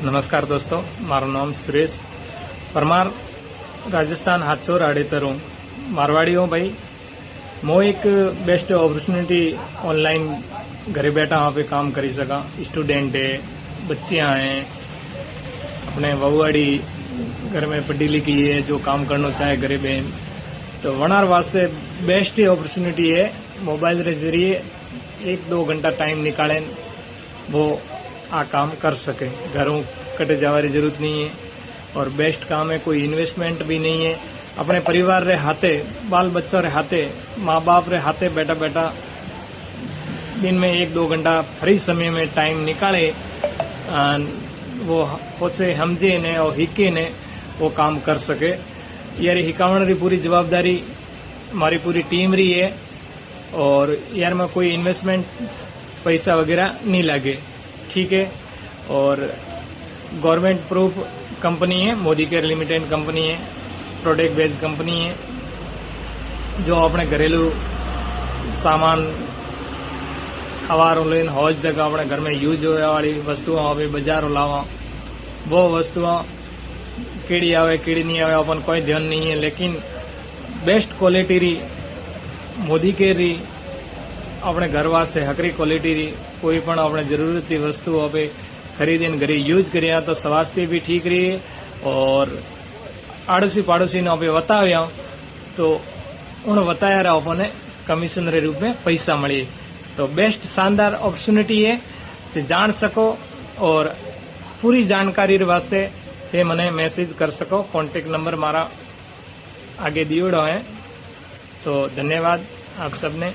नमस्कार दोस्तों, मारू नाम सुरेश परमार, राजस्थान हाथचोर आड़ेतर हूँ। मारवाड़ियों भाई, मो एक बेस्ट अपॉर्चुनिटी ऑनलाइन घरे बैठा वहाँ पे काम करी सका। स्टूडेंट है, बच्चियाँ हैं, अपने बहुआड़ी घर में पढ़ी लिखी है, जो काम करना चाहे घरे बहन, तो वनार वास्ते बेस्ट अपॉर्चुनिटी है। मोबाइल रे जरिए 1-2 घंटा टाइम निकाले वो आ काम कर सके। घरों कटे जावारी जरूरत नहीं है और बेस्ट काम है। कोई इन्वेस्टमेंट भी नहीं है। अपने परिवार रे हाथे, बाल बच्चों रे हाथे, माँ बाप रे हाथे बैठा बैठा दिन में 1-2 घंटा फ्री समय में टाइम निकाले, वो पोचे समझे ने और हिके ने वो काम कर सके। यार हिकावण री पूरी जवाबदारी हमारी पूरी टीम री है और यार में कोई इन्वेस्टमेंट पैसा वगैरह नहीं लगे, ठीक है। और गवर्नमेंट प्रूफ कंपनी है, मोदी केयर लिमिटेड कंपनी है, प्रोडक्ट बेस्ड कंपनी है, जो अपने घरेलू सामान हवारों लेन हौज तक अपने घर में यूज होने वाली वस्तुओं अभी बाजारों लावा, वो वस्तुओं केड़ी आवे केड़ी नहीं आवे अपन कोई ध्यान नहीं है, लेकिन बेस्ट क्वालिटी री मोदी केयर री अपने घर वास्ते हकरी क्वालिटी री कोई पण अपने जरूरत की वस्तु अबे खरीदीने घरे यूज करिया तो स्वास्थ्य भी ठीक रही और आड़ोसी पाड़ोसी ने अबे बताव्या तो उन बताया रहा अपने कमीशन रे रूप में पैसा मिले। तो बेस्ट शानदार अपॉर्चुनिटी है, तो जान सको और पूरी जानकारी रे वास्ते ते मने मैसेज कर सको। कॉन्टेक्ट नंबर मारा आगे दियोड़ो है। तो धन्यवाद आप सबने।